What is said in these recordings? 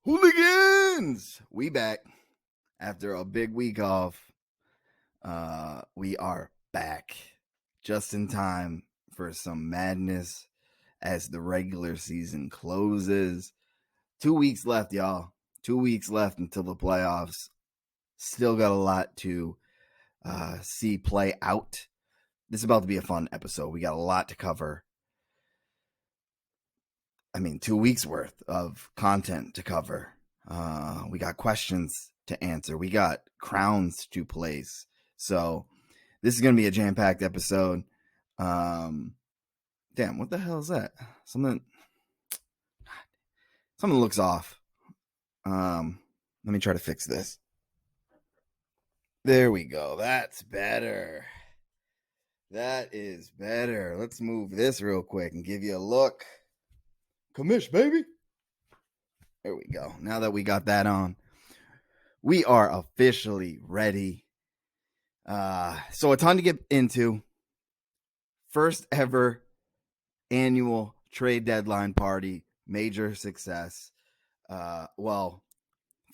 Hooligans! We back after a big week off. We are back just in time for some madness as the regular season closes. 2 weeks left, y'all. 2 weeks left until the playoffs. Still got a lot to see play out. This is about to be a fun episode. We got a lot to cover. 2 weeks worth of content to cover. We got questions to answer. We got crowns to place. So this is going to be a jam-packed episode. Damn, what the hell is that? Something looks off. Let me try to fix this. There we go. That's better. That is better. Let's move this real quick and give you a look. Commish, baby. There we go. Now that we got that on, we are officially ready. So a ton to get into. First ever annual trade deadline party. Major success. Well,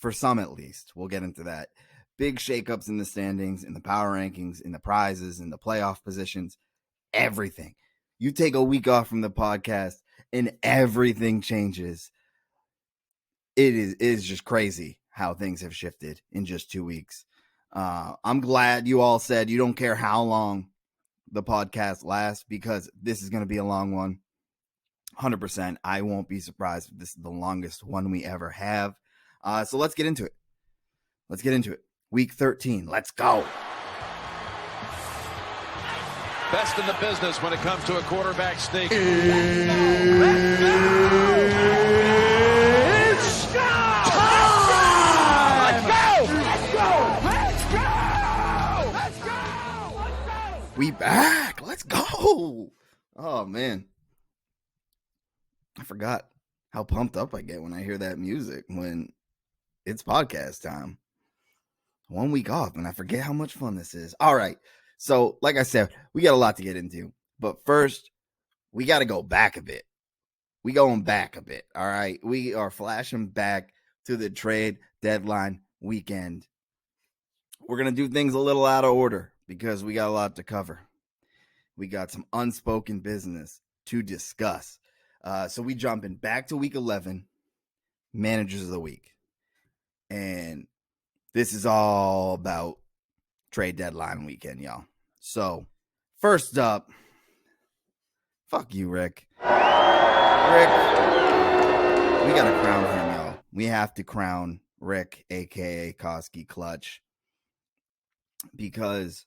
for some at least. We'll get into that. Big shakeups in the standings, in the power rankings, in the prizes, in the playoff positions. Everything. You take a week off from the podcast and everything changes. It is just crazy how things have shifted in just 2 weeks. I'm glad you all said you don't care how long the podcast lasts, because this is going to be a long one. 100%. I won't be surprised if this is the longest one we ever have. So let's get into it. Week 13. Let's go. Best in the business when it comes to a quarterback sneak. We back. Let's go. Oh, man. I forgot how pumped up I get when I hear that music when it's podcast time. 1 week off, and I forget how much fun this is. All right. So, like I said, we got a lot to get into. But first, we got to go back a bit. We going back a bit. All right. We are flashing back to the trade deadline weekend. We're going to do things a little out of order because we got a lot to cover. We got some unspoken business to discuss. So we jumping back to week 11, managers of the week. And this is all about trade deadline weekend, y'all. So first up, fuck you, Rick. We got to crown him, y'all. We have to crown Rick, a.k.a. Koski Clutch. Because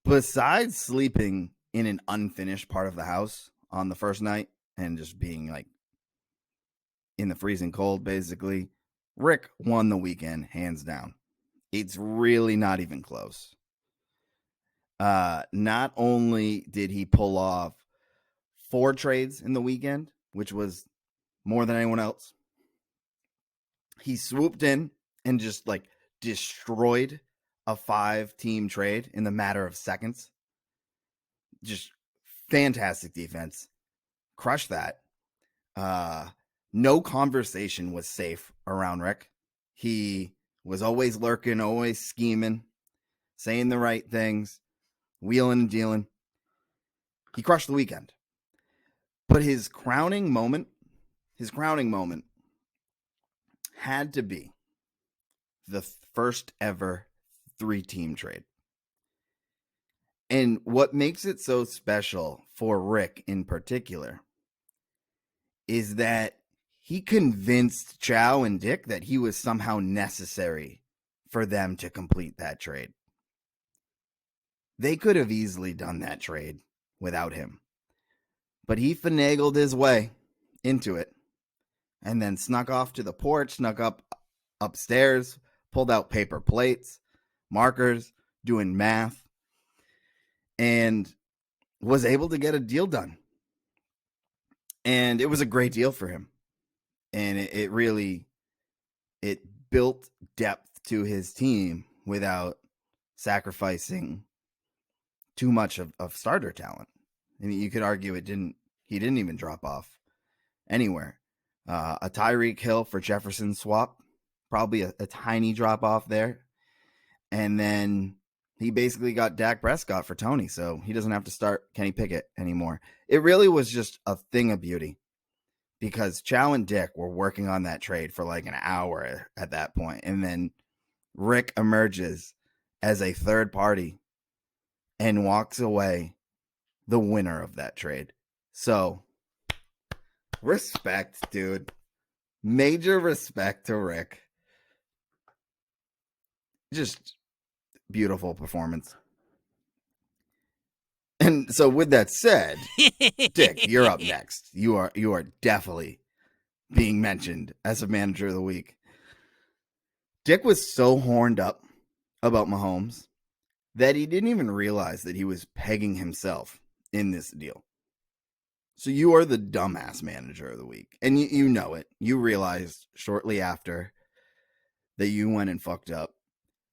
besides sleeping in an unfinished part of the house on the first night and just being like in the freezing cold, basically, Rick won the weekend, hands down. It's really not even close. Not only did he pull off 4 trades in the weekend, which was more than anyone else, he swooped in and just like destroyed a 5-team trade in the matter of seconds. Just fantastic defense. Crushed that. No conversation was safe around Rick. He was always lurking, always scheming, saying the right things, wheeling and dealing. He crushed the weekend. But his crowning moment had to be the first ever 3-team trade. And what makes it so special for Rick in particular is that he convinced Chow and Dick that he was somehow necessary for them to complete that trade. They could have easily done that trade without him. But he finagled his way into it and then snuck off to the porch, snuck up upstairs, pulled out paper plates, markers, doing math, and was able to get a deal done. And it was a great deal for him. And it really built depth to his team without sacrificing too much of starter talent. I mean, you could argue he didn't even drop off anywhere. A Tyreek Hill for Jefferson swap, probably a tiny drop off there. And then he basically got Dak Prescott for Tony, so he doesn't have to start Kenny Pickett anymore. It really was just a thing of beauty because Chow and Dick were working on that trade for like an hour at that point. And then Rick emerges as a third party and walks away the winner of that trade. So, respect, dude. Major respect to Rick. Just beautiful performance. And so with that said, Dick, you're up next. You are definitely being mentioned as a manager of the week. Dick was so horned up about Mahomes that he didn't even realize that he was pegging himself in this deal. So you are the dumbass manager of the week. And you know it. You realized shortly after that you went and fucked up.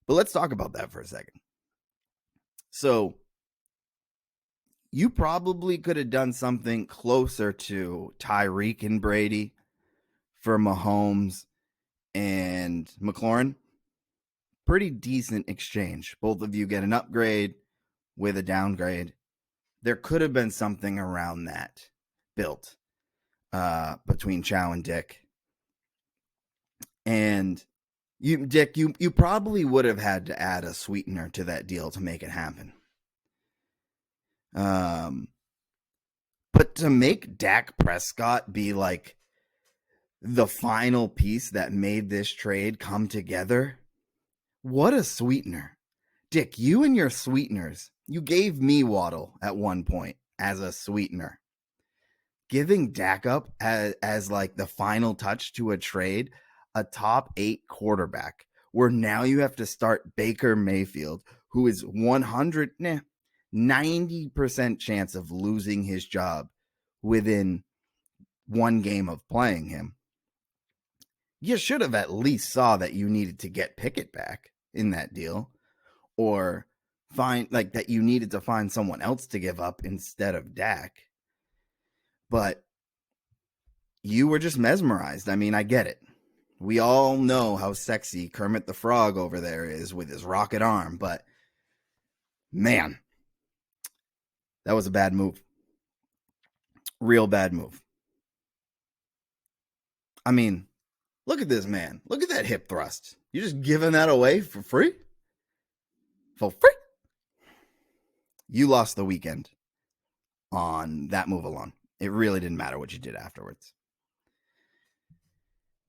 But let's talk about that for a second. So you probably could have done something closer to Tyreek and Brady for Mahomes and McLaurin. Pretty decent exchange. Both of you get an upgrade with a downgrade. There could have been something around that built between Chow and Dick. And Dick, you probably would have had to add a sweetener to that deal to make it happen. But to make Dak Prescott be like the final piece that made this trade come together, what a sweetener. Dick, you and your sweeteners, you gave me Waddle at one point as a sweetener. Giving Dak up as like the final touch to a trade, a top 8 quarterback, where now you have to start Baker Mayfield, who is 90% chance of losing his job within one game of playing him. You should have at least saw that you needed to get Pickett back in that deal, or find like that you needed to find someone else to give up instead of Dak. But you were just mesmerized. I mean, I get it. We all know how sexy Kermit the Frog over there is with his rocket arm, but man, that was a bad move. Real bad move. I mean, look at this man. Look at that hip thrust. You're just giving that away for free? For free? You lost the weekend on that move alone. It really didn't matter what you did afterwards.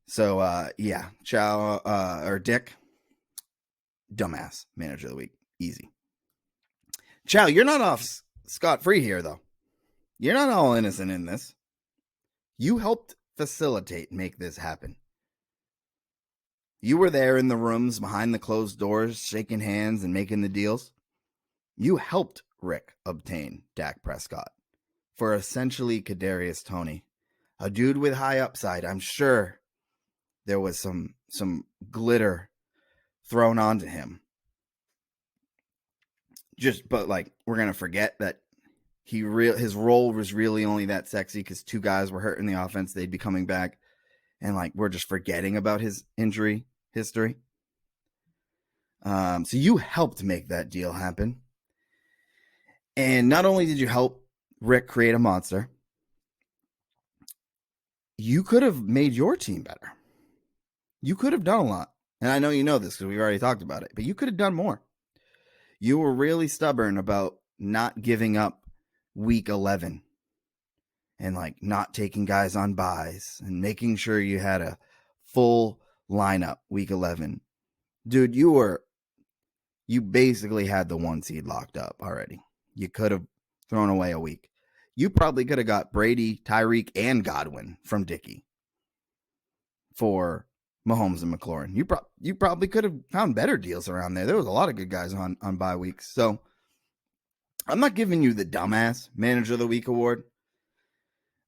So, yeah, Chow or Dick, dumbass manager of the week. Easy. Chow, you're not off scot-free here, though. You're not all innocent in this. You helped facilitate make this happen. You were there in the rooms behind the closed doors, shaking hands and making the deals. You helped Rick obtain Dak Prescott for essentially Kadarius Toney, a dude with high upside. I'm sure there was some glitter thrown onto him. But like, we're gonna forget that his role was really only that sexy because 2 guys were hurt in the offense. They'd be coming back, and like we're just forgetting about his injury history. So you helped make that deal happen, and not only did you help Rick create a monster, you could have made your team better. You could have done a lot, and I know you know this because we've already talked about it. But you could have done more. You were really stubborn about not giving up week 11 and like not taking guys on buys and making sure you had a full lineup week 11. Dude, you basically had the 1 seed locked up already. You could have thrown away a week. You probably could have got Brady, Tyreek, and Godwin from Dickey for Mahomes and McLaurin. You probably could have found better deals around there. There was a lot of good guys on bye weeks. So I'm not giving you the dumbass manager of the week award.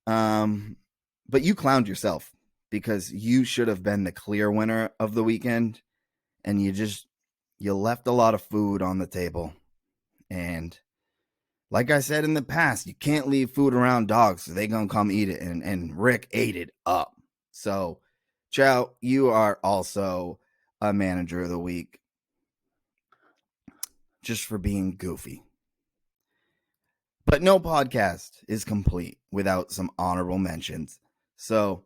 But you clowned yourself because you should have been the clear winner of the weekend, and you left a lot of food on the table. And like I said in the past, you can't leave food around dogs, so they're going to come eat it. And Rick ate it up. So, Chow, you are also a manager of the week just for being goofy. But no podcast is complete without some honorable mentions. So,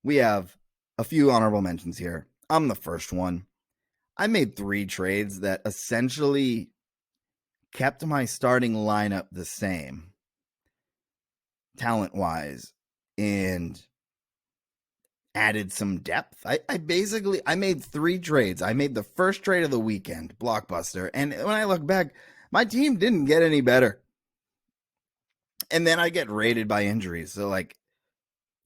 we have a few honorable mentions here. I'm the first one. I made 3 trades that essentially kept my starting lineup the same, talent-wise, and added some depth. I made 3 trades. I made the first trade of the weekend, blockbuster, and when I look back, my team didn't get any better. And then I get raided by injuries. So like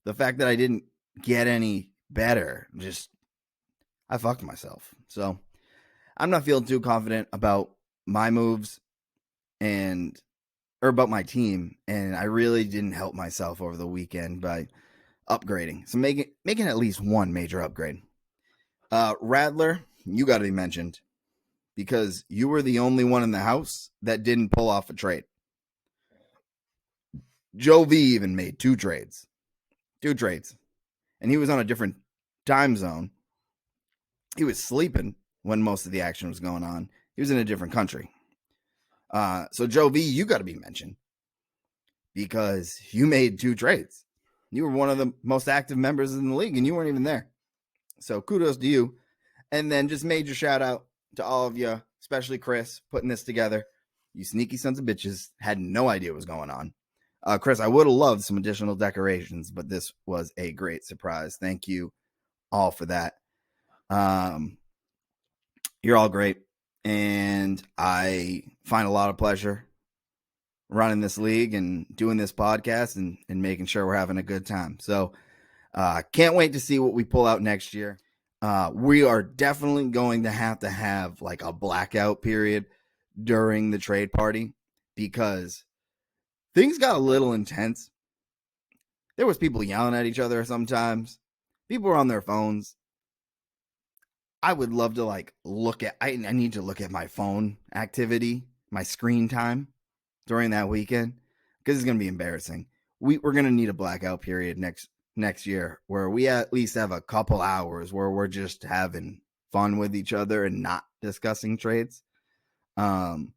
the fact that I didn't get any better, just I fucked myself. So I'm not feeling too confident about my moves or about my team, and I really didn't help myself over the weekend by upgrading. So making at least one major upgrade. Radler, you got to be mentioned because you were the only one in the house that didn't pull off a trade. Joe V even made 2 trades. 2 trades. And he was on a different time zone. He was sleeping when most of the action was going on. He was in a different country. So Joe V, you got to be mentioned because you made 2 trades. You were one of the most active members in the league and you weren't even there. So kudos to you. And then just major shout out to all of you, especially Chris, putting this together. You sneaky sons of bitches had no idea what was going on. Chris, I would have loved some additional decorations, but this was a great surprise. Thank you all for that. You're all great. And I find a lot of pleasure running this league and doing this podcast and making sure we're having a good time. So can't wait to see what we pull out next year. We are definitely going to have like a blackout period during the trade party because things got a little intense. There was people yelling at each other sometimes. People were on their phones. I would love to like look at, I need to look at my phone activity, my screen time during that weekend because it's going to be embarrassing. We're going to need a blackout period next year where we at least have a couple hours where we're just having fun with each other and not discussing trades. But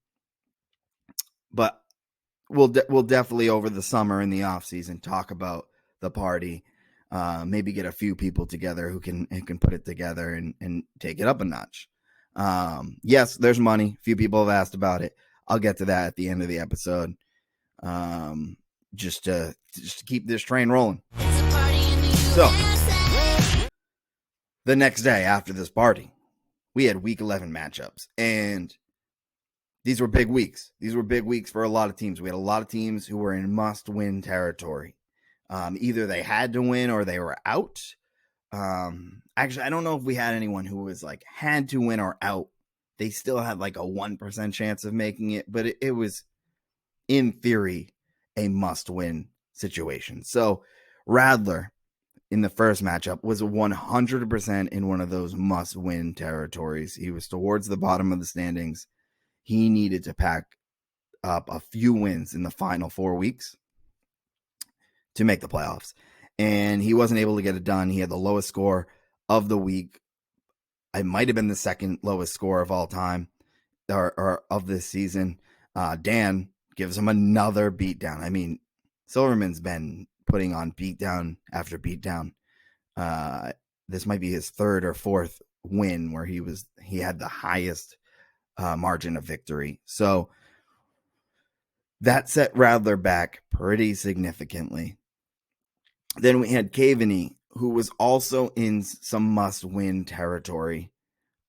we'll definitely over the summer and the off season talk about the party. Maybe get a few people together who can put it together and take it up a notch. Yes, there's money. A few people have asked about it. I'll get to that at the end of the episode. Just to keep this train rolling. So, the next day after this party, we had week 11 matchups, and these were big weeks. These were big weeks for a lot of teams. We had a lot of teams who were in must-win territory. Either they had to win or they were out. Actually, I don't know if we had anyone who was like had to win or out. They still had like a 1% chance of making it, but it was in theory a must-win situation. So Radler in the first matchup was 100% in one of those must-win territories. He was towards the bottom of the standings. He needed to pack up a few wins in the final 4 weeks to make the playoffs, and he wasn't able to get it done. He had the lowest score of the week. It might have been the second lowest score of all time or of this season. Dan gives him another beatdown. I mean, Silverman's been putting on beatdown after beatdown. This might be his 3rd or 4th win where he had the highest margin of victory. So that set Radler back pretty significantly. Then we had Caveney, who was also in some must-win territory.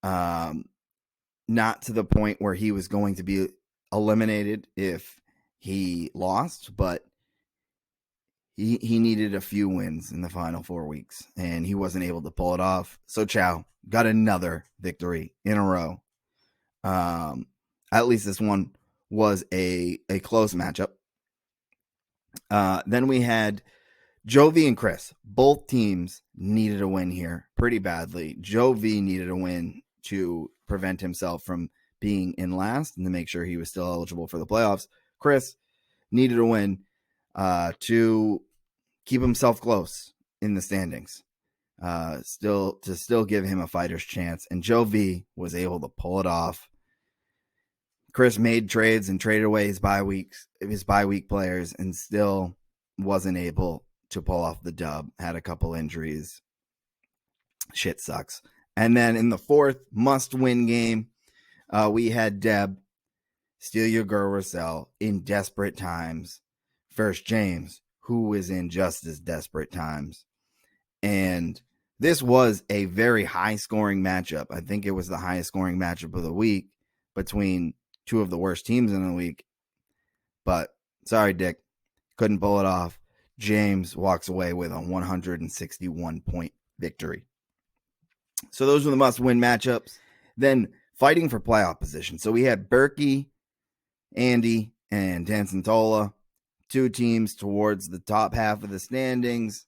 Not to the point where he was going to be eliminated if he lost, but he needed a few wins in the final 4 weeks, and he wasn't able to pull it off. So Chow got another victory in a row. At least this one was a close matchup. Then we had Joe V and Chris. Both teams needed a win here pretty badly. Joe V needed a win to prevent himself from being in last and to make sure he was still eligible for the playoffs. Chris needed a win to keep himself close in the standings. still give him a fighter's chance. And Joe V was able to pull it off. Chris made trades and traded away his bye week players and still wasn't able to pull off the dub. Had a couple injuries. Shit sucks. And then in the fourth must-win game, we had Deb steal your girl Russell in desperate times versus James, who was in just as desperate times. And this was a very high-scoring matchup. I think it was the highest-scoring matchup of the week between two of the worst teams in the week. But sorry, Dick, couldn't pull it off. James walks away with a 161-point victory. So those were the must-win matchups. Then fighting for playoff position. So we had Berkey, Andy, and Dan Santola, two teams towards the top half of the standings.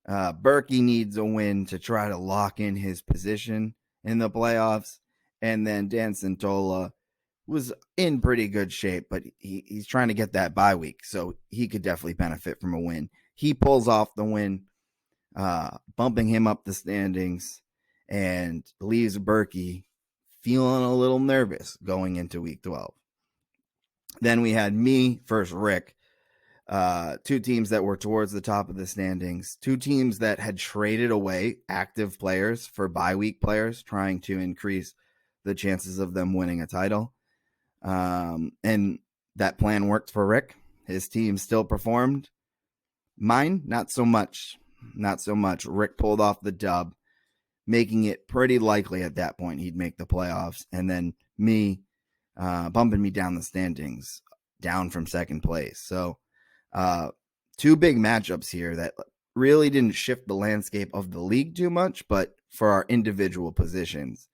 Berkey needs a win to try to lock in his position in the playoffs. And then Dan Santola was in pretty good shape, but he's trying to get that bye week, so he could definitely benefit from a win. He pulls off the win, bumping him up the standings, and leaves Berkey feeling a little nervous going into week 12. Then we had me versus Rick, two teams that were towards the top of the standings, two teams that had traded away active players for bye week players, trying to increase the chances of them winning a title. And that plan worked for Rick. His team still performed. Mine, not so much. Not so much. Rick pulled off the dub, making it pretty likely at that point he'd make the playoffs. And then me bumping me down the standings, down from second place. So two big matchups here that really didn't shift the landscape of the league too much, but for our individual positions,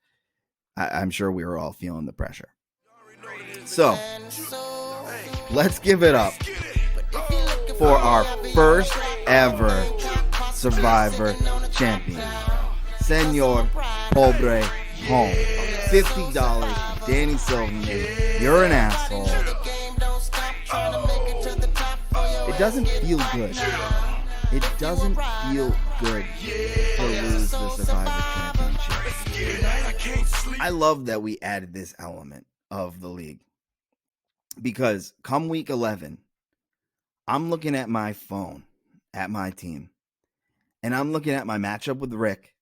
I'm sure we were all feeling the pressure. So let's give it up for our first ever Survivor champion, Senor Pobre Home. $50 to Danny Silverman. You're an asshole. It doesn't feel good. It doesn't feel good to lose the Survivor Championship. I love that we added this element of the league, because come week 11, I'm looking at my phone at my team, and I'm looking at my matchup with Rick,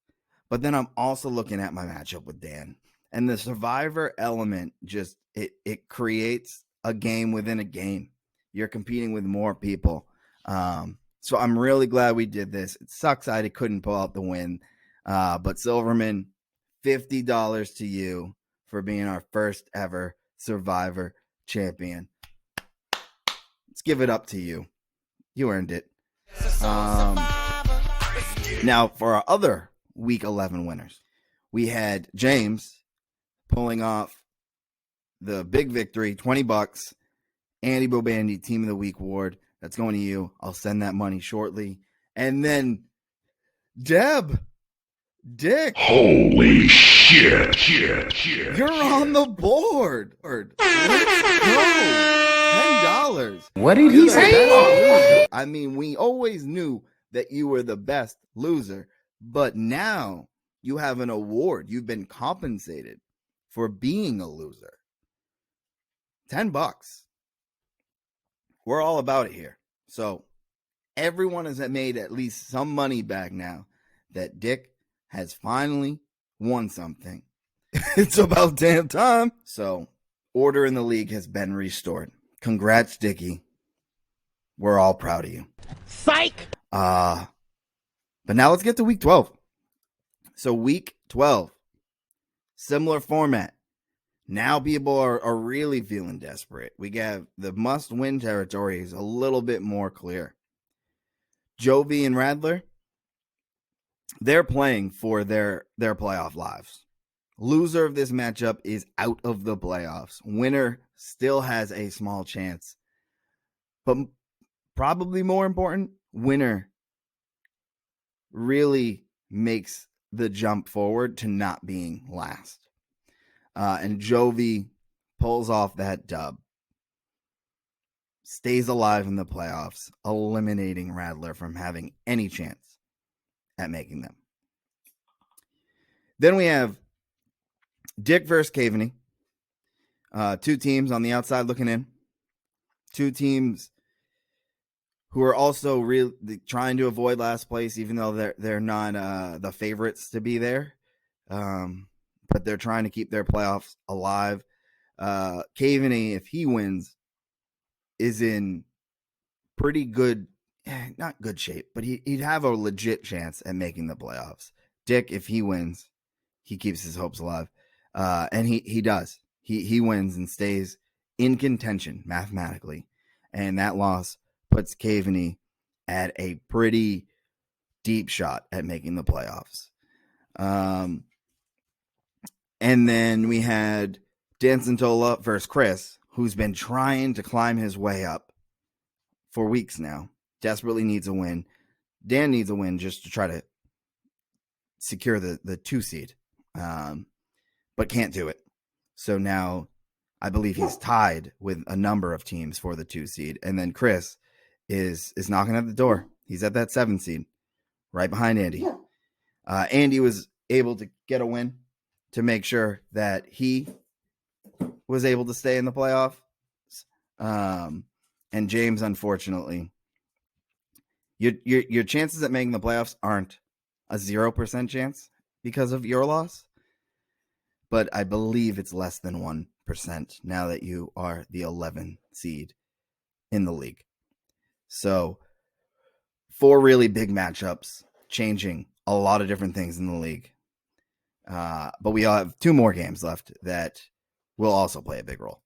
but then I'm also looking at my matchup with Dan. And the Survivor element just, it creates a game within a game. You're competing with more people. So I'm really glad we did this. It sucks I couldn't pull out the win. But Silverman, $50 to you for being our first ever Survivor champion. Let's give it up to you. You earned it. Now for our other week 11 winners, we had James pulling off the big victory, $20. Andy Bobandy, Team of the Week award. That's going to you. I'll send that money shortly. And then Dick. Holy shit. You're on the board. Let's go. $10. What did he say? I mean, we always knew that you were the best loser, but now you have an award. You've been compensated for being a loser. $10. We're all about it here. So everyone has made at least some money back now that Dick has finally won something. It's about damn time. So order in the league has been restored. Congrats, Dickie. We're all proud of you. Psych! But now let's get to week 12. So week 12, similar format. Now people are really feeling desperate. We got the must-win territory is a little bit more clear. Jovi and Radler, they're playing for their playoff lives. Loser of this matchup is out of the playoffs. Winner still has a small chance. But probably more important, winner really makes the jump forward to not being last. And Jovi pulls off that dub, stays alive in the playoffs, eliminating Radler from having any chance at making them. Then we have Dick versus Caveney. Two teams on the outside looking in. Two teams who are also really trying to avoid last place, even though they're not the favorites to be there. But they're trying to keep their playoffs alive. Caveney, if he wins, is in pretty good, not good shape, but he'd have a legit chance at making the playoffs. Dick, if he wins, he keeps his hopes alive. And he does. He wins and stays in contention mathematically. And that loss puts Caveney at a pretty deep shot at making the playoffs. And then we had Dan Santola versus Chris, who's been trying to climb his way up for weeks now. Desperately needs a win. Dan needs a win just to try to secure the 2 seed, but can't do it. So now I believe he's tied with a number of teams for the 2 seed. And then Chris is knocking at the door. He's at that 7 seed, right behind Andy. Andy was able to get a win to make sure that he was able to stay in the playoffs. And James, unfortunately, your chances at making the playoffs aren't a 0% chance because of your loss, but I believe it's less than 1% now that you are the 11 seed in the league. So 4 really big matchups, changing a lot of different things in the league. But we all have 2 more games left that will also play a big role.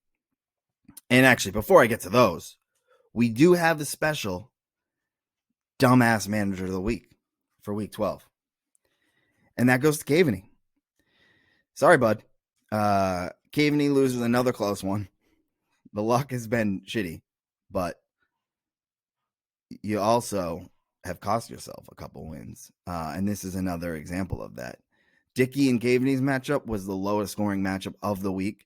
And actually, before I get to those, we do have the special Dumbass Manager of the Week for Week 12. And that goes to Caveney. Sorry, bud. Caveney loses another close one. The luck has been shitty, but you also have cost yourself a couple wins. And this is another example of that. Dickey and Caveney's matchup was the lowest scoring matchup of the week.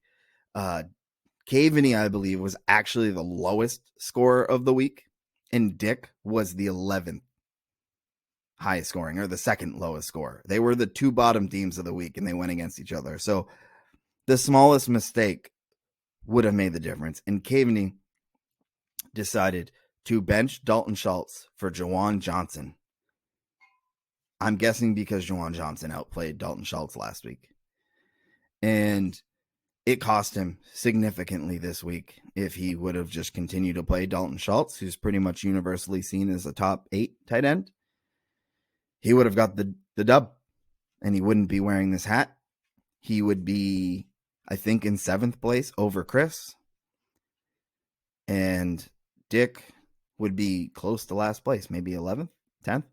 Caveney, I believe, was actually the lowest scorer of the week, and Dick was the 11th highest scoring, or the second lowest scorer. They were the 2 bottom teams of the week, and they went against each other. So the smallest mistake would have made the difference. And Caveney decided to bench Dalton Schultz for Jawan Johnson. I'm guessing because Jawan Johnson outplayed Dalton Schultz last week. And it cost him significantly this week if he would have just continued to play Dalton Schultz, who's pretty much universally seen as a top 8 tight end. He would have got the dub, and he wouldn't be wearing this hat. He would be, I think, in 7th place over Chris. And Dick would be close to last place, maybe 11th, 10th.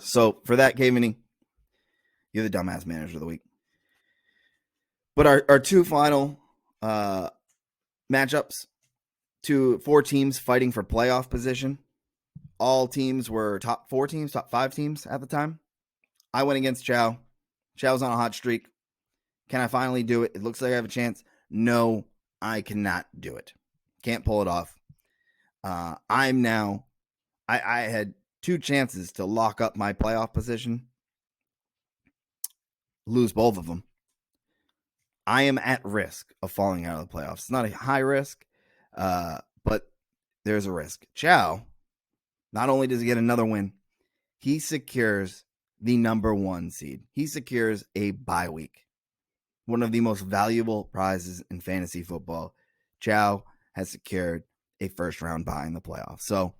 So for that, Caveney, you're the Dumbass Manager of the Week. But our 2 final matchups, 4 teams fighting for playoff position. All teams were top 4 teams, top 5 teams at the time. I went against Chow. Chow's on a hot streak. Can I finally do it? It looks like I have a chance. No, I cannot do it. Can't pull it off. I had 2 chances to lock up my playoff position. Lose both of them. I am at risk of falling out of the playoffs. It's not a high risk, but there's a risk. Chow, not only does he get another win, he secures the number 1 seed. He secures a bye week. One of the most valuable prizes in fantasy football. Chow has secured a first-round bye in the playoffs. So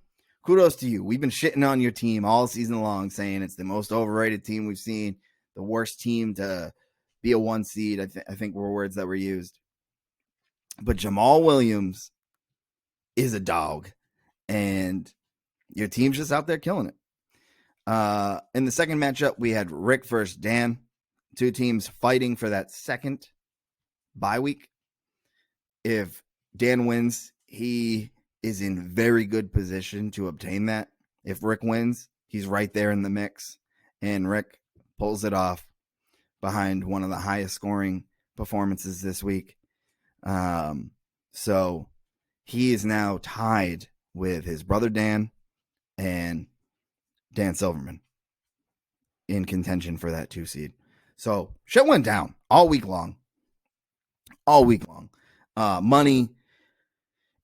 kudos to you. We've been shitting on your team all season long, saying it's the most overrated team we've seen, the worst team to be a 1 seed, I think were words that were used. But Jamal Williams is a dog, and your team's just out there killing it. In the second matchup, we had Rick versus Dan. 2 teams fighting for that second bye week. If Dan wins, he is in very good position to obtain that. If Rick wins, he's right there in the mix, and Rick pulls it off behind one of the highest scoring performances this week. So he is now tied with his brother Dan and Dan Silverman in contention for that 2 seed. So shit went down all week long. Money.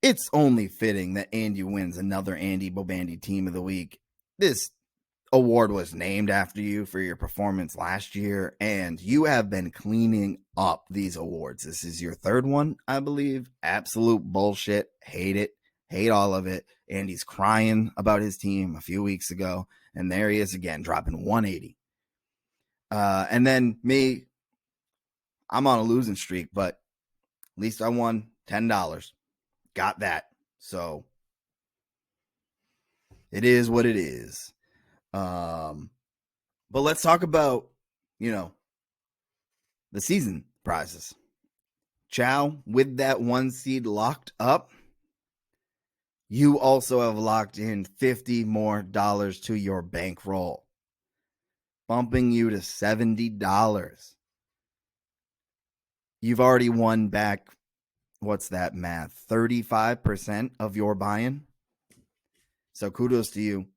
It's only fitting that Andy wins another Andy Bobandy Team of the Week. This award was named after you for your performance last year, and you have been cleaning up these awards. This is your third one, I believe. Absolute bullshit. Hate it. Hate all of it. Andy's crying about his team a few weeks ago, and there he is again, dropping 180. And then me, I'm on a losing streak, but at least I won $10. Got that. So it is what it is. But let's talk about, the season prizes. Chow, with that 1 seed locked up, you also have locked in $50 more to your bankroll, bumping you to $70. You've already won back, what's that math? 35% of your buy-in. So kudos to you.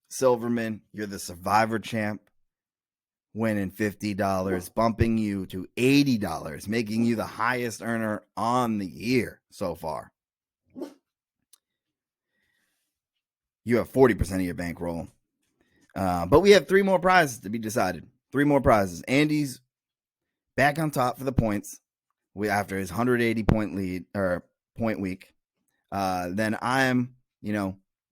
Silverman, you're the Survivor champ, winning $50, bumping you to $80, making you the highest earner on the year so far. You have 40% of your bankroll. But we have 3 more prizes to be decided. 3 more prizes. Andy's back on top for the points after his 180-point lead or point week. Then I'm,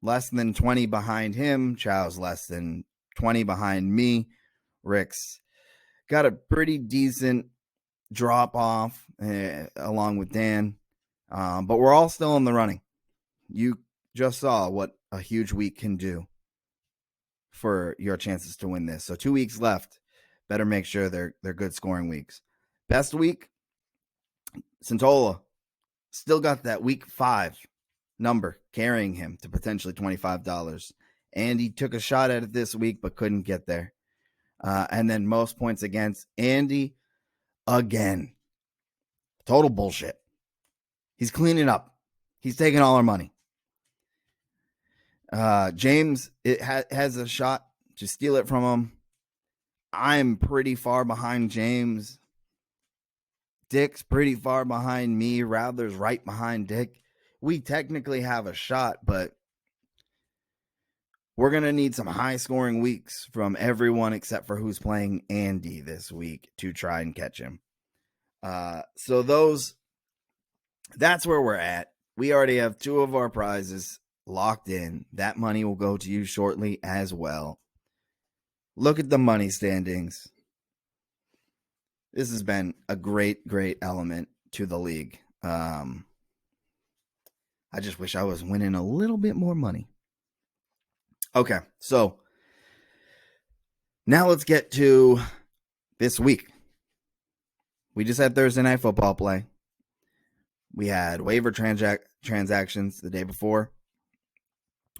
less than 20 behind him. Chow's less than 20 behind me. Rick's got a pretty decent drop off along with Dan. But we're all still in the running. You just saw what a huge week can do for your chances to win this. So 2 weeks left. Better make sure they're good scoring weeks. Best week, Santola still got that week 5 number carrying him to potentially $25. And he took a shot at it this week, but couldn't get there. And then most points against Andy again. Total bullshit. He's cleaning up. He's taking all our money. James has a shot to steal it from him. I'm pretty far behind James. Dick's pretty far behind me. Rather's right behind Dick. We technically have a shot, but we're going to need some high-scoring weeks from everyone except for who's playing Andy this week to try and catch him. So that's where we're at. We already have 2 of our prizes locked in. That money will go to you shortly as well. Look at the money standings. This has been a great, great element to the league. I just wish I was winning a little bit more money. Okay, so now let's get to this week. We just had Thursday Night Football play. We had waiver transactions the day before.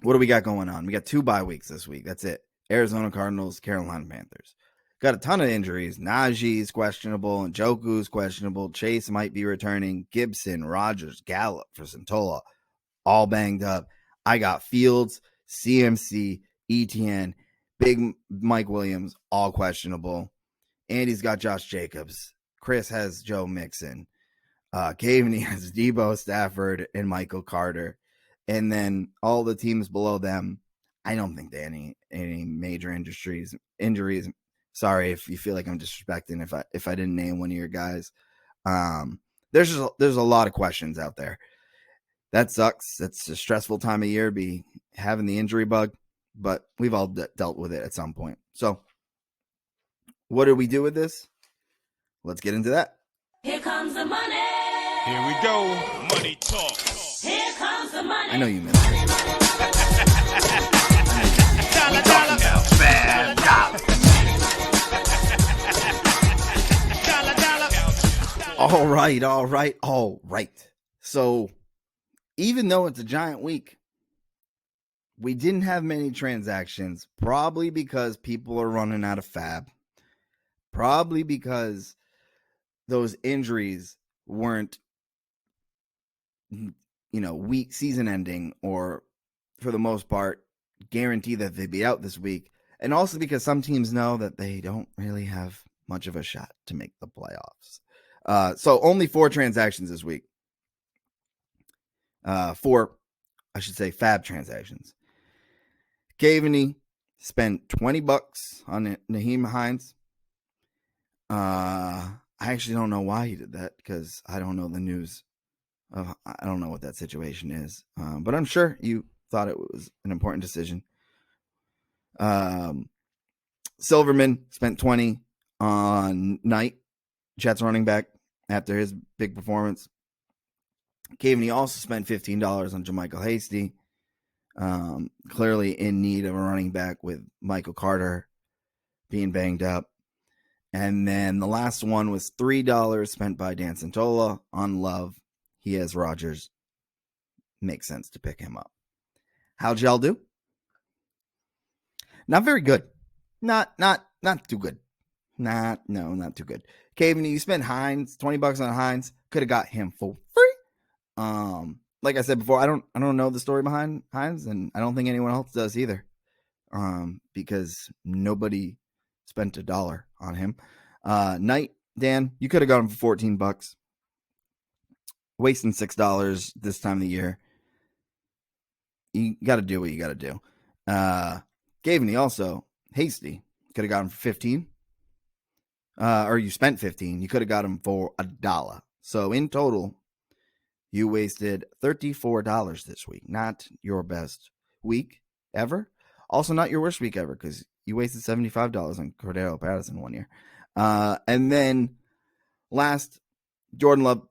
What do we got going on? We got 2 bye weeks this week. That's it. Arizona Cardinals, Carolina Panthers. Got a ton of injuries. Najee's questionable. Njoku's questionable. Chase might be returning. Gibson, Rodgers, Gallup for Santola. All banged up. I got Fields, CMC, ETN, Big Mike Williams, all questionable. Andy's got Josh Jacobs. Chris has Joe Mixon. Caveney has Debo Stafford and Michael Carter. And then all the teams below them, I don't think they had any major injuries. Sorry if you feel like I'm disrespecting if I didn't name one of your guys. There's a lot of questions out there. That sucks. That's a stressful time of year, be having the injury bug, but we've all dealt with it at some point. So what do we do with this? Let's get into that. Here comes the money. Here we go. Money talk. Here comes the money. I know you missed it. Dollar. All right. So even though it's a giant week, we didn't have many transactions, probably because people are running out of FAAB, probably because those injuries weren't, week season ending, or for the most part, guarantee that they'd be out this week. And also because some teams know that they don't really have much of a shot to make the playoffs. So only 4 transactions this week. 4, I should say, FAAB transactions. Gaveney spent $20 on Naheem Hines. I actually don't know why he did that because I don't know the news. I don't know what that situation is. But I'm sure you thought it was an important decision. Silverman spent 20 on Knight, Jets running back, after his big performance. Gaveney also spent $15 on JaMychal Hasty. Clearly in need of a running back with Michael Carter being banged up. And then the last one was $3 spent by Dan Santola on Love. He has Rodgers. Makes sense to pick him up. How'd y'all do? Not very good. Not too good. Not too good. Caven, you spent Hines, $20 on Hines. Could have got him for free. Like I said before, I don't know the story behind Hines, and I don't think anyone else does either. Because nobody spent $1 on him. Knight, Dan, you could have got him for $14. Wasting $6 this time of the year. You got to do what you got to do. Gaveney also, Hasty, could have got him for 15. Or you spent 15. You could have got him for $1. So in total, you wasted $34 this week. Not your best week ever. Also not your worst week ever because you wasted $75 on Cordero Patterson one year. And then last, Jordan Love,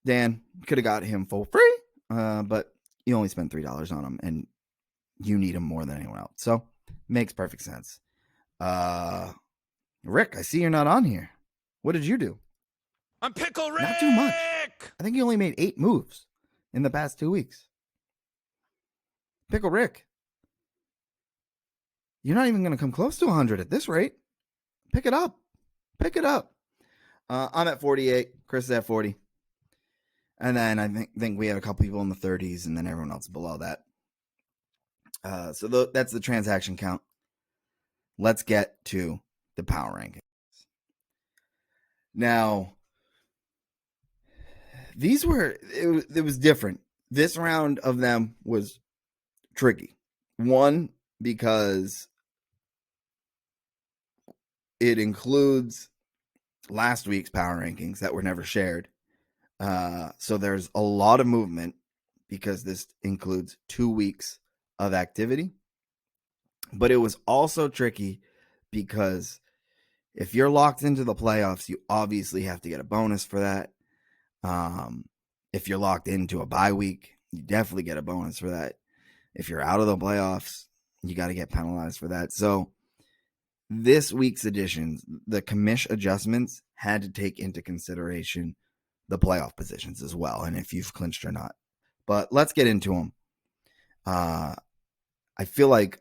Dan, could have got him for free, but you only spent $3 on him, and you need him more than anyone else. So, makes perfect sense. Rick, I see you're not on here. What did you do? I'm Pickle Rick! Not too much. I think you only made 8 moves in the past 2 weeks. Pickle Rick, you're not even going to come close to 100 at this rate. Pick it up. I'm at 48. Chris is at 40. And then I think we have a couple people in the 30s, and then everyone else below that. So that's the transaction count. Let's get to the power rankings. Now, it was different. This round of them was tricky. One, because it includes last week's power rankings that were never shared. So there's a lot of movement because this includes 2 weeks of activity. But it was also tricky because if you're locked into the playoffs, you obviously have to get a bonus for that. If you're locked into a bye week, you definitely get a bonus for that. If you're out of the playoffs, you got to get penalized for that. So this week's editions, the commish adjustments had to take into consideration the playoff positions as well, and if you've clinched or not. But let's get into them. I feel like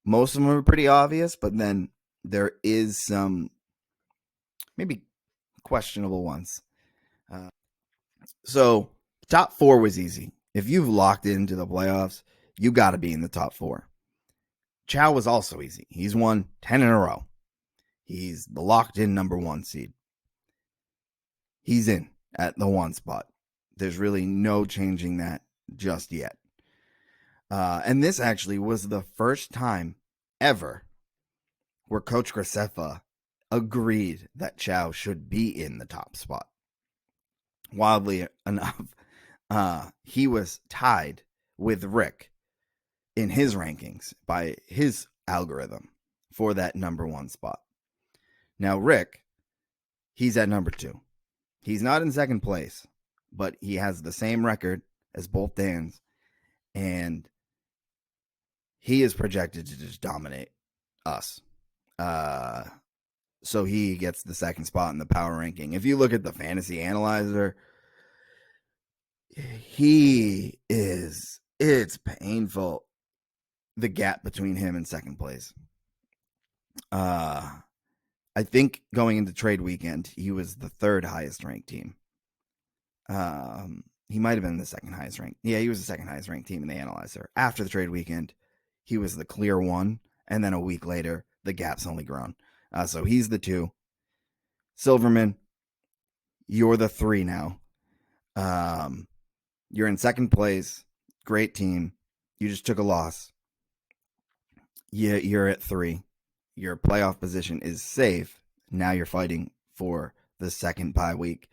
most of them are pretty obvious, but then there is some maybe questionable ones. So top 4 was easy. If you've locked into the playoffs, you got to be in the top 4. Chow was also easy. He's won 10 in a row. He's the locked in number 1 seed. He's in at the 1 spot. There's really no changing that just yet. And this actually was the first time ever where Coach Graceffa agreed that Chow should be in the top spot. Wildly enough, he was tied with Rick in his rankings by his algorithm for that number 1 spot. Now, Rick, he's at number 2. He's not in second place, but he has the same record as both Dan's, and he is projected to just dominate us. So he gets the second spot in the power ranking. If you look at the fantasy analyzer, it's painful, the gap between him and second place. I think going into trade weekend, he was the 3rd highest ranked team. He might have been the 2nd highest ranked. Yeah, he was the 2nd highest ranked team in the analyzer. After the trade weekend, he was the clear 1. And then a week later, the gap's only grown. So he's the 2. Silverman, you're the 3 now. You're in second place. Great team. You just took a loss. You're at 3. Your playoff position is safe. Now you're fighting for the second bye week.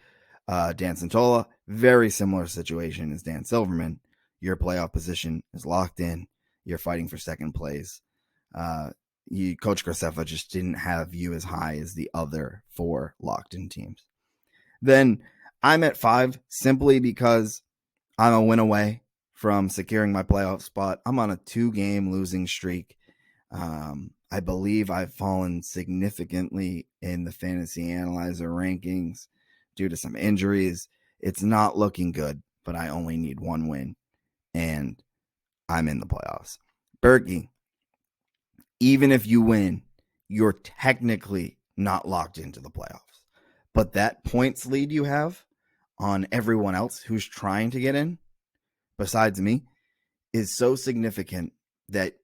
Dan Santola, very similar situation as Dan Silverman. Your playoff position is locked in. You're fighting for second place. Coach Graceffa just didn't have you as high as the other 4 locked-in teams. Then I'm at 5 simply because I'm a win away from securing my playoff spot. I'm on a 2-game losing streak. I believe I've fallen significantly in the Fantasy Analyzer rankings due to some injuries. It's not looking good, but I only need 1 win, and I'm in the playoffs. Berkey, even if you win, you're technically not locked into the playoffs. But that points lead you have on everyone else who's trying to get in, besides me, is so significant that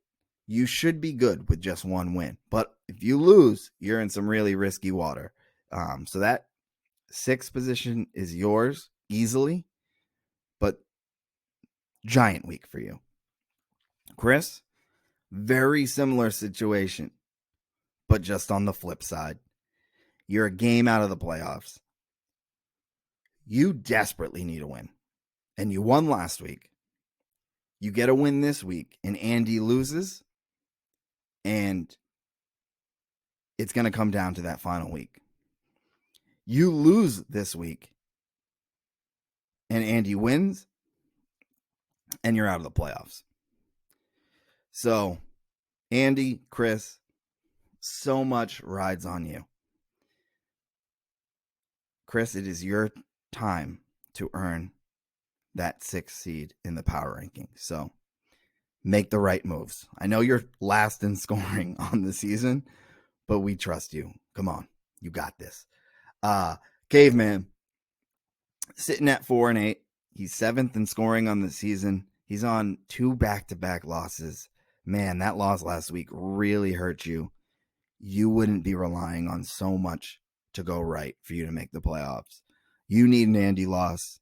you should be good with just 1 win. But if you lose, you're in some really risky water. So that 6th position is yours easily, but giant week for you. Chris, very similar situation, but just on the flip side. You're a game out of the playoffs. You desperately need a win, and you won last week. You get a win this week, and Andy loses, and it's going to come down to that final week. You lose this week, and Andy wins, and you're out of the playoffs. So, Andy, Chris, so much rides on you. Chris, it is your time to earn that 6th seed in the power ranking. So, make the right moves. I know you're last in scoring on the season, but we trust you. Come on. You got this. Caveman, sitting at 4-8. He's 7th in scoring on the season. He's on 2 back-to-back losses. Man, that loss last week really hurt you. You wouldn't be relying on so much to go right for you to make the playoffs. You need an Andy loss.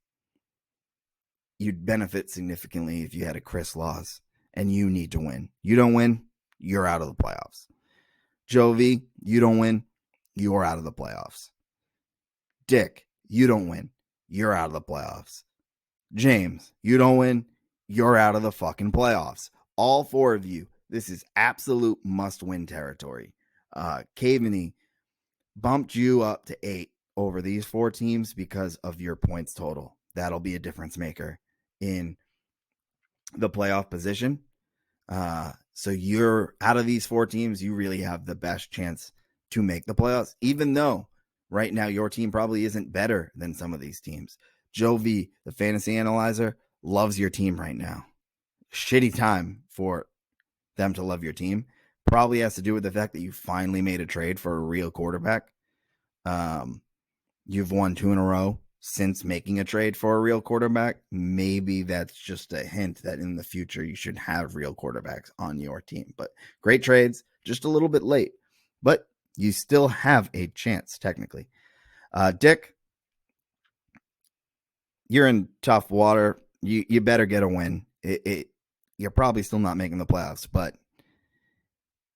You'd benefit significantly if you had a Chris loss, and you need to win. You don't win, you're out of the playoffs. Jovi, you don't win, you're out of the playoffs. Dick, you don't win, you're out of the playoffs. James, you don't win, you're out of the fucking playoffs. All 4 of you, this is absolute must-win territory. Caveney bumped you up to 8 over these 4 teams because of your points total. That'll be a difference maker in the playoff position. So you're out of these 4 teams, you really have the best chance to make the playoffs, even though right now your team probably isn't better than some of these teams. Jovi, the fantasy analyzer, loves your team right now. Shitty time for them to love your team. Probably has to do with the fact that you finally made a trade for a real quarterback. You've won 2 in a row since making a trade for a real quarterback. Maybe that's just a hint that in the future you should have real quarterbacks on your team. But great trades, just a little bit late. But you still have a chance, technically. Dick, you're in tough water. You better get a win. You're probably still not making the playoffs, but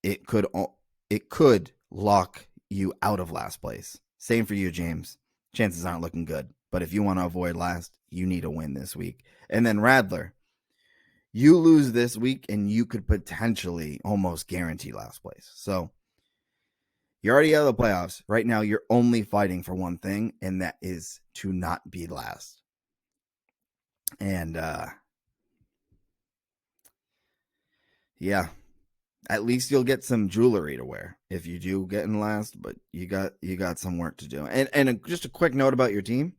it could lock you out of last place. Same for you, James. Chances aren't looking good, but if you want to avoid last, you need a win this week. And then Radler, you lose this week, and you could potentially almost guarantee last place. So you're already out of the playoffs. Right now, you're only fighting for one thing, and that is to not be last. And yeah, at least you'll get some jewelry to wear if you do get in last, but you got some work to do. And just a quick note about your team.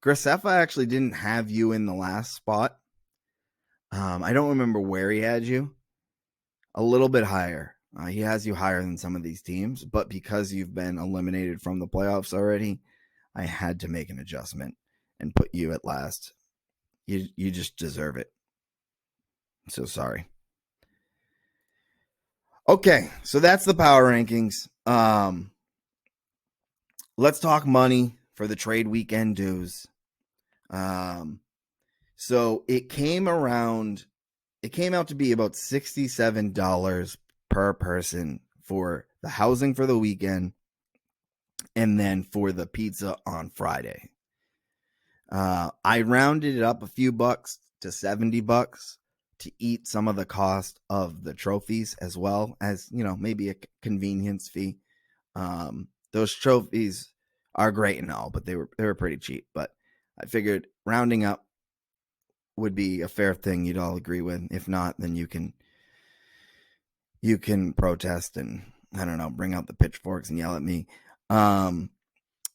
Graceffa actually didn't have you in the last spot. I don't remember where he had you. A little bit higher. He has you higher than some of these teams, but because you've been eliminated from the playoffs already, I had to make an adjustment and put you at last. You just deserve it. So sorry. Okay, so that's the power rankings. Let's talk money for the trade weekend dues. So it came out to be about $67 per person for the housing for the weekend and then for the pizza on Friday. I rounded it up a few bucks to $70 to eat some of the cost of the trophies as well as, maybe a convenience fee. Those trophies are great and all, but they were pretty cheap. But I figured rounding up would be a fair thing you'd all agree with. If not, then you can protest and, I don't know, bring out the pitchforks and yell at me.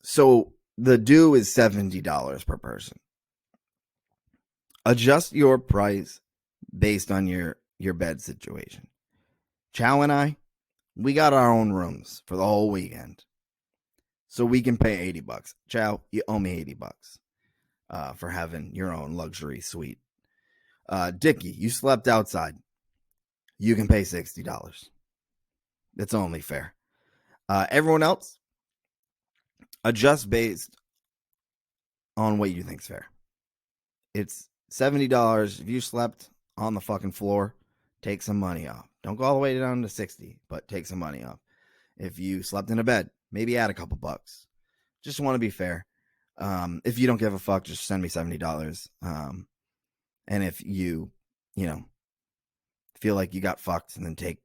So the due is $70 per person. Adjust your price based on your bed situation. Chow and I, we got our own rooms for the whole weekend. So we can pay $80. Chow, you owe me $80 for having your own luxury suite. Dickie, you slept outside. You can pay $60. It's only fair. Everyone else, adjust based on what you think's fair. It's $70. If you slept on the fucking floor, take some money off. Don't go all the way down to $60, but take some money off. If you slept in a bed, maybe add a couple bucks. Just want to be fair. If you don't give a fuck, just send me $70. And if you feel like you got fucked, and then take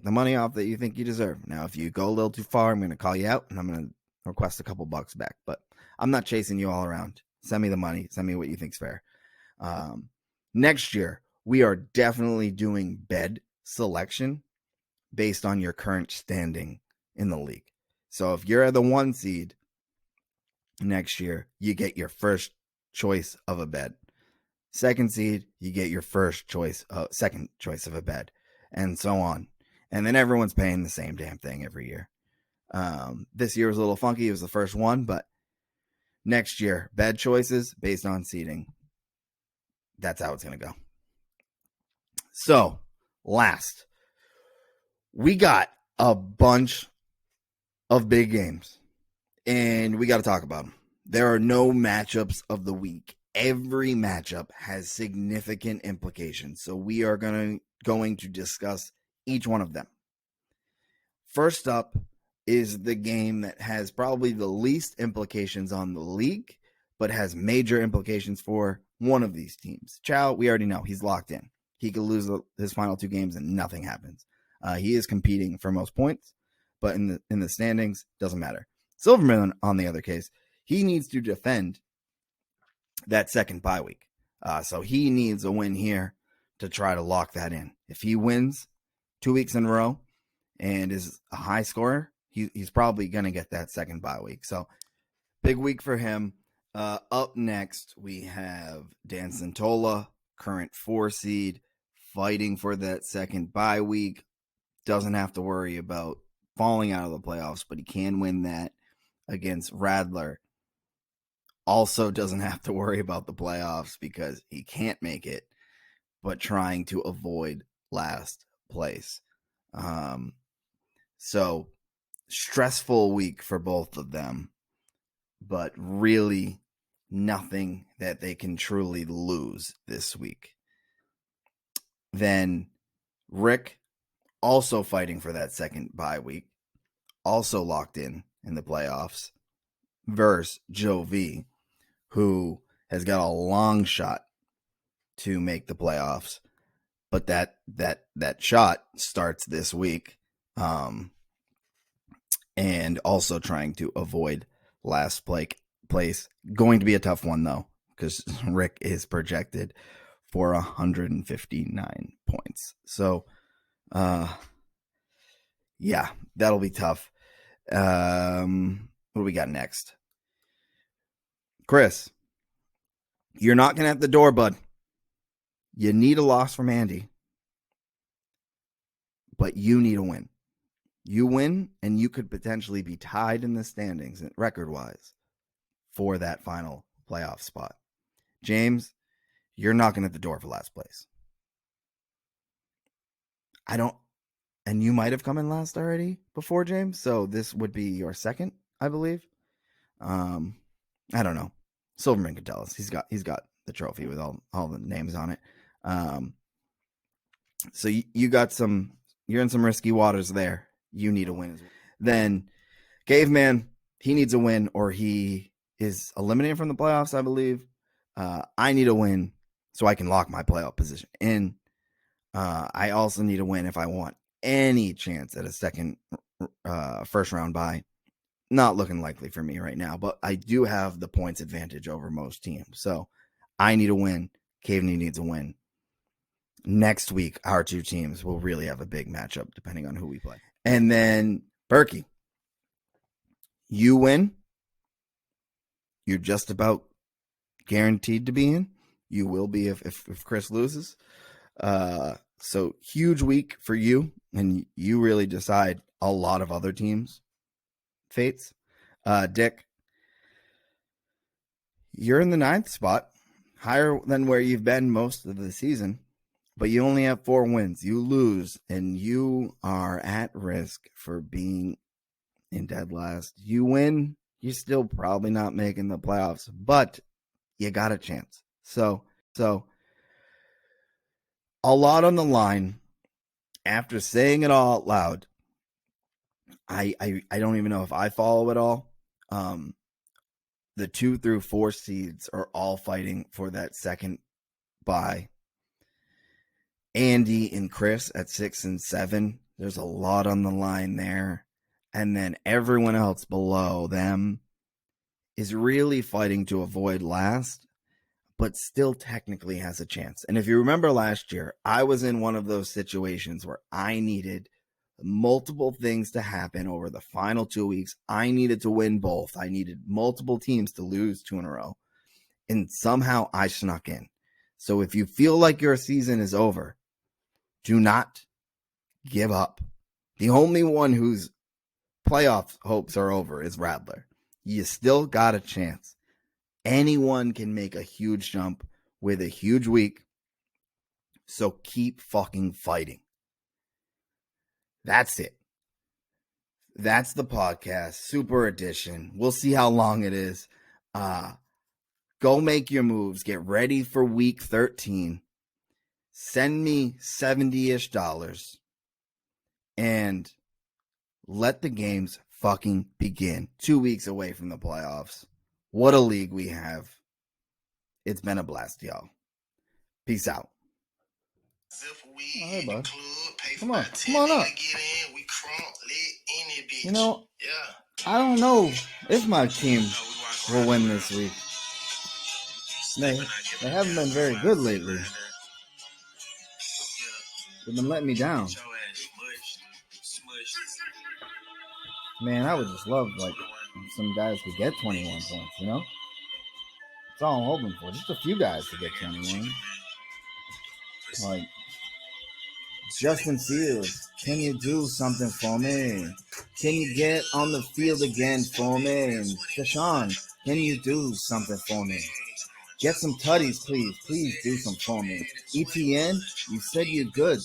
the money off that you think you deserve. Now, if you go a little too far, I'm going to call you out and I'm going to request a couple bucks back. But I'm not chasing you all around. Send me the money. Send me what you think's fair. Next year, we are definitely doing bed selection based on your current standing in the league. So if you're the 1 seed next year, you get your first choice of a bed. Second seed, you get your second choice of a bed, and so on. And then everyone's paying the same damn thing every year. This year was a little funky. It was the first one, but next year, bed choices based on seating. That's how it's going to go. So, last, we got a bunch of big games, and we got to talk about them. There are no matchups of the week. Every matchup has significant implications, so we are going to discuss each one of them. First up is the game that has probably the least implications on the league, but has major implications for one of these teams. Chow, we already know he's locked in. He could lose his final 2 games and nothing happens. He is competing for most points, but in the standings, doesn't matter. Silverman, on the other case, he needs to defend that second bye week. So he needs a win here to try to lock that in. If he wins 2 weeks in a row and is a high scorer, he's probably going to get that second bye week. So big week for him. Up next, we have Dan Santola, current 4 seed, fighting for that second bye week. Doesn't have to worry about falling out of the playoffs, but he can win that against Radler. Also doesn't have to worry about the playoffs because he can't make it, but trying to avoid last place. So stressful week for both of them, but really nothing that they can truly lose this week. Then Rick, also fighting for that second bye week, also locked in the playoffs, versus Joe V, who has got a long shot to make the playoffs, but that shot starts this week, and also trying to avoid last place. Going to be a tough one though, because Rick is projected for 159 points. So, yeah, that'll be tough. What do we got next? Chris, you're knocking at the door, bud. You need a loss from Andy, but you need a win. You win, and you could potentially be tied in the standings, record-wise, for that final playoff spot. James, you're knocking at the door for last place. and you might have come in last already before, James. So this would be your second, I believe. I don't know. Silverman could tell us. He's got the trophy with all the names on it. So you got some. You're in some risky waters there. You need a win as well. Then Caveman, he needs a win or he is eliminated from the playoffs, I believe. I need a win so I can lock my playoff position in. I also need a win if I want any chance at a second first round bye. Not looking likely for me right now, but I do have the points advantage over most teams. So I need a win. Caveman needs a win. Next week, our two teams will really have a big matchup depending on who we play. And then Berkey, you win. You're just about guaranteed to be in. You will be if Chris loses. So huge week for you, and you really decide a lot of other teams' fates. Dick, you're in the 9th spot, higher than where you've been most of the season, but you only have 4 wins. You lose, and you are at risk for being in dead last. You win, you're still probably not making the playoffs, but you got a chance. So a lot on the line. After saying it all out loud, I don't even know if I follow it all. The 2 through 4 seeds are all fighting for that second bye. Andy and Chris at 6 and 7. There's a lot on the line there. And then everyone else below them is really fighting to avoid last, but still technically has a chance. And if you remember last year, I was in one of those situations where I needed multiple things to happen over the final 2 weeks. I needed to win both. I needed multiple teams to lose 2 in a row. And somehow I snuck in. So if you feel like your season is over, do not give up. The only one whose playoff hopes are over is Radler. You still got a chance. Anyone can make a huge jump with a huge week. So keep fucking fighting. That's it. That's the podcast. Super edition. We'll see how long it is. Go make your moves. Get ready for week 13. Send me $70-ish and let the games fucking begin. 2 weeks away from the playoffs. What a league we have. It's been a blast, y'all. Peace out. Hey, bud. Come on up. You know, I don't know if my team will win this week. They haven't been very good lately. They've been letting me down. Man, I would just love, like, some guys could get 21 points, you know? That's all I'm hoping for. Just a few guys to get 21. Like, Justin Fields, can you do something for me? Can you get on the field again for me? And Deshaun, can you do something for me? Get some tutties, please. Please do some for me. ETN, you said you're good.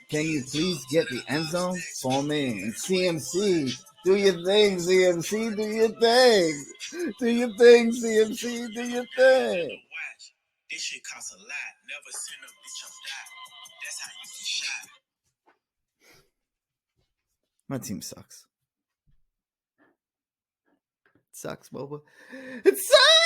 Can you please get the end zone for me? And CMC, do your thing, CMC, do your thing. Do your thing, CMC, do your thing. This shit costs a lot. Never send a bitch up die. That's how you get shot. My team sucks. It sucks, Boba. It sucks!